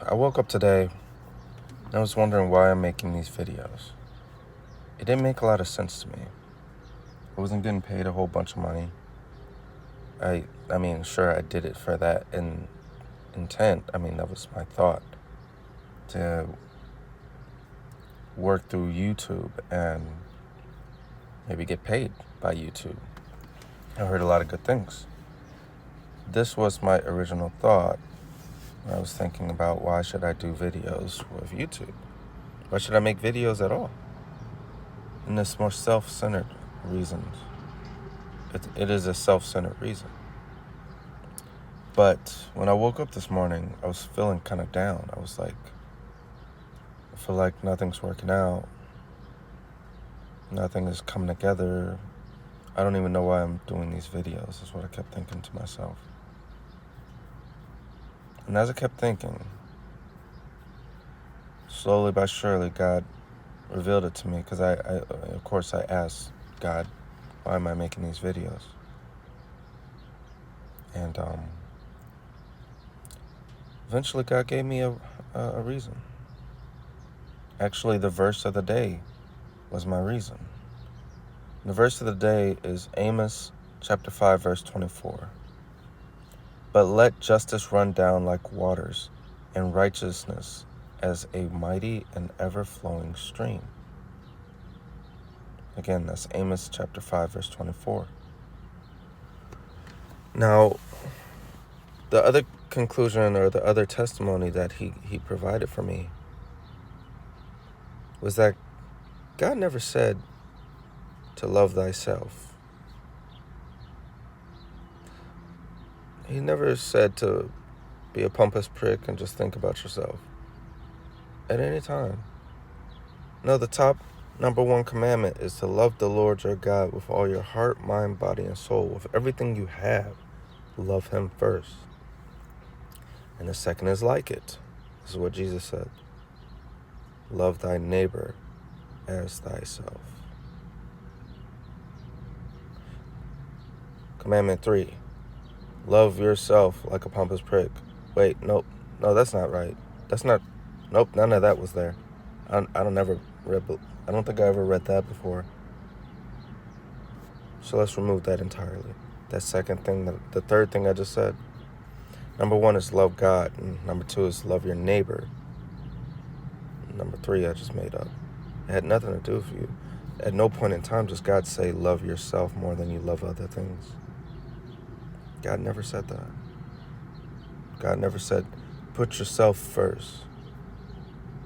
I woke up today and I was wondering why I'm making these videos. It didn't make a lot of sense to me. I wasn't getting paid a whole bunch of money. I mean, sure, I did it for that intent. I mean, that was my thought, to work through YouTube and maybe get paid by YouTube. I heard a lot of good things. This was my original thought when I was thinking about why should I do videos with YouTube? Why should I make videos at all? And it's more self-centered reasons. It is a self-centered reason. But when I woke up this morning, I was feeling kind of down. I was like, I feel like nothing's working out. Nothing is coming together. I don't even know why I'm doing these videos, is what I kept thinking to myself. And as I kept thinking, slowly but surely, God revealed it to me, because I of course, I asked God, why am I making these videos? And eventually God gave me a reason. Actually, the verse of the day was my reason. The verse of the day is Amos chapter 5, verse 24. But let justice run down like waters, and righteousness as a mighty and ever-flowing stream. Again, that's Amos chapter 5, verse 24. Now, the other conclusion, or the other testimony that he provided for me, was that God never said to love thyself. He never said to be a pompous prick and just think about yourself at any time. No, the top number one commandment is to love the Lord your God with all your heart, mind, body, and soul. With everything you have, love him first. And the second is like it. This is what Jesus said. Love thy neighbor as thyself. Commandment 3. Love yourself like a pompous prick. Wait, nope. No, that's not right. Nope, none of that was there. I don't think I ever read that before. So let's remove that entirely. That second thing, the third thing I just said. Number 1 is love God, and number 2 is love your neighbor. And number 3 I just made up. It had nothing to do with you. At no point in time does God say love yourself more than you love other things. God never said that. God never said put yourself first.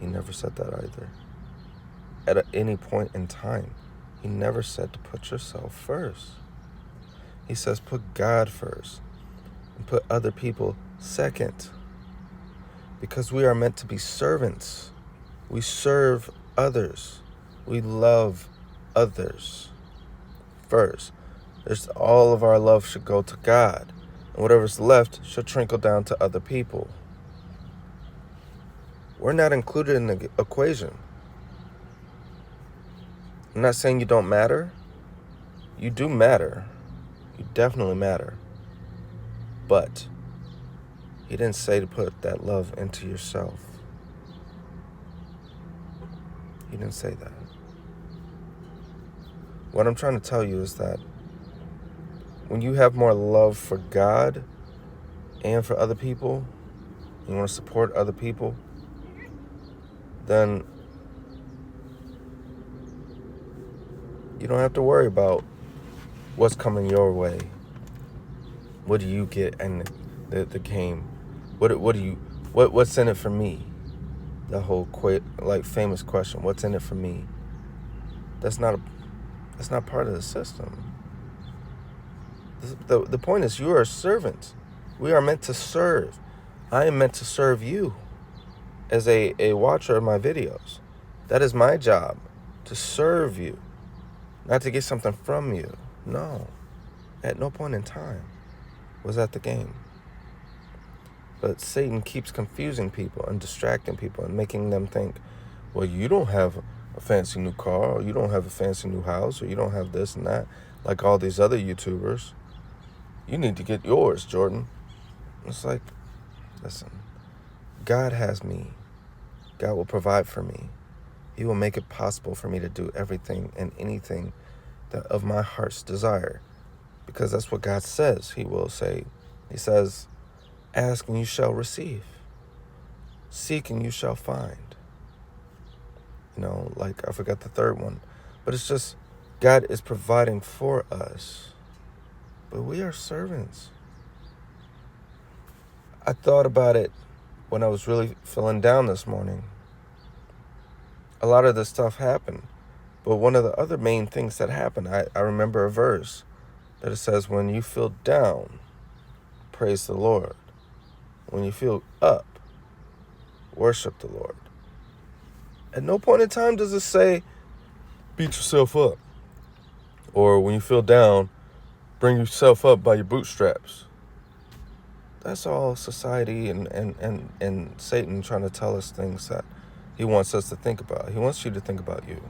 He never said that either. At any point in time, he never said to put yourself first. He says put God first and put other people second. Because we are meant to be servants. We serve others. We love others first. All of our love should go to God, and whatever's left should trickle down to other people. We're not included in the equation. I'm not saying you don't matter. You do matter. You definitely matter. But he didn't say to put that love into yourself. He didn't say that. What I'm trying to tell you is that when you have more love for God and for other people, you want to support other people, then you don't have to worry about what's coming your way. What do you get in the game? What's in it for me? The whole famous question, what's in it for me? That's not part of the system. The point is, you are a servant. We are meant to serve. I am meant to serve you as a watcher of my videos. That is my job, to serve you, not to get something from you. No, at no point in time was that the game. But Satan keeps confusing people and distracting people and making them think, well, you don't have a fancy new car, or you don't have a fancy new house, or you don't have this and that, like all these other YouTubers. You need to get yours, Jordan. It's like, listen, God has me. God will provide for me. He will make it possible for me to do everything and anything that of my heart's desire. Because that's what God says He will say. He says, ask and you shall receive. Seek and you shall find. Like I forgot the third one. But it's just, God is providing for us. But we are servants. I thought about it when I was really feeling down this morning. A lot of this stuff happened. But one of the other main things that happened, I remember a verse that it says, when you feel down, praise the Lord. When you feel up, worship the Lord. At no point in time does it say, beat yourself up. Or when you feel down, bring yourself up by your bootstraps. That's all society and Satan trying to tell us things that he wants us to think about. He wants you to think about you.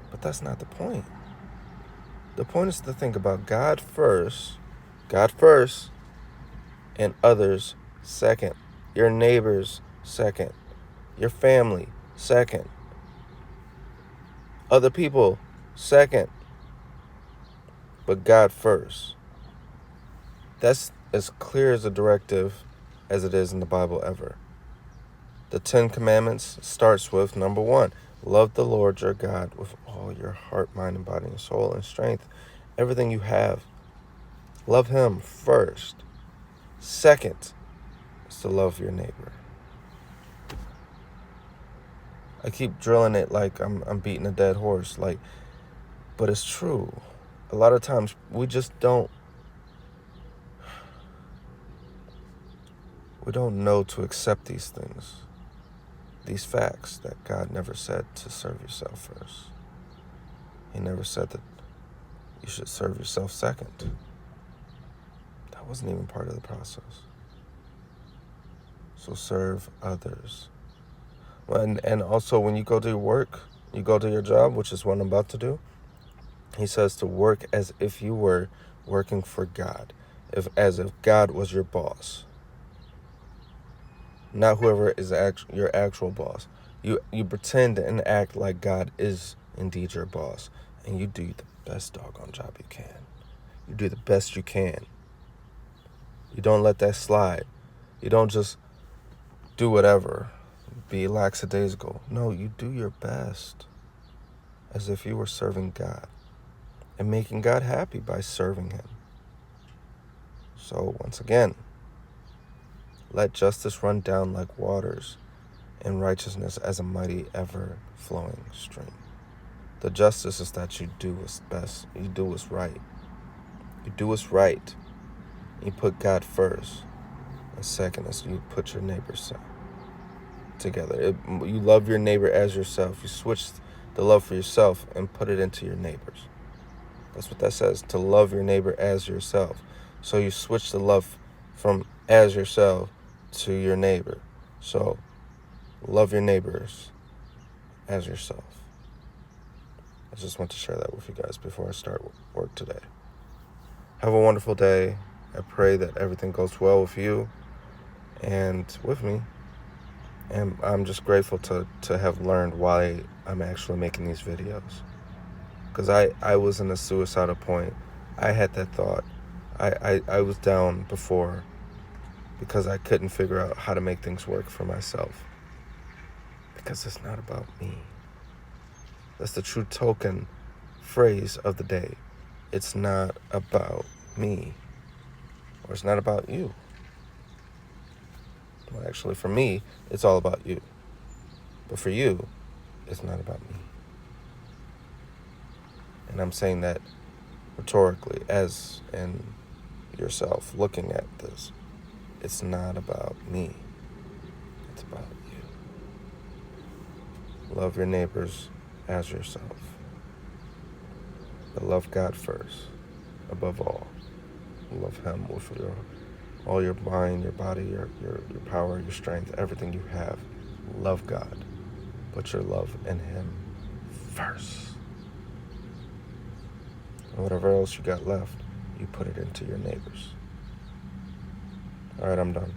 But that's not the point. The point is to think about God first, and others second. Your neighbors second. Your family second. Other people second. But God first. That's as clear as a directive as it is in the Bible ever. The 10 Commandments starts with number 1. Love the Lord your God with all your heart, mind, and body, and soul, and strength. Everything you have. Love Him first. Second is to love your neighbor. I keep drilling it like I'm beating a dead horse, but it's true. A lot of times we don't know to accept these things. These facts that God never said to serve yourself first. He never said that you should serve yourself second. That wasn't even part of the process. So serve others. And also when you go to your work, you go to your job, which is what I'm about to do, He says to work as if you were working for God, as if God was your boss. Not whoever is your actual boss. You pretend and act like God is indeed your boss. And you do the best doggone job you can. You do the best you can. You don't let that slide. You don't just do whatever. Be lackadaisical. No, you do your best. As if you were serving God. And making God happy by serving Him. So once again, let justice run down like waters, and righteousness as a mighty ever-flowing stream. The justice is that you do what's best. You do what's right. You do what's right. You put God first. And second is you put your neighbors together. You love your neighbor as yourself. You switch the love for yourself and put it into your neighbors. That's what that says, to love your neighbor as yourself. So you switch the love from as yourself to your neighbor. So love your neighbors as yourself. I just want to share that with you guys before I start work today. Have a wonderful day. I pray that everything goes well with you and with me. And I'm just grateful to have learned why I'm actually making these videos. Because I was in a suicidal point. I had that thought. I was down before because I couldn't figure out how to make things work for myself. Because it's not about me. That's the true token phrase of the day. It's not about me. Or it's not about you. Well, actually, for me, it's all about you. But for you, it's not about me. And I'm saying that rhetorically, as in yourself looking at this. It's not about me. It's about you. Love your neighbors as yourself. But love God first, above all. Love Him with all your mind, your body, your power, your strength, everything you have. Love God. Put your love in Him first. And whatever else you got left, you put it into your neighbors. All right, I'm done.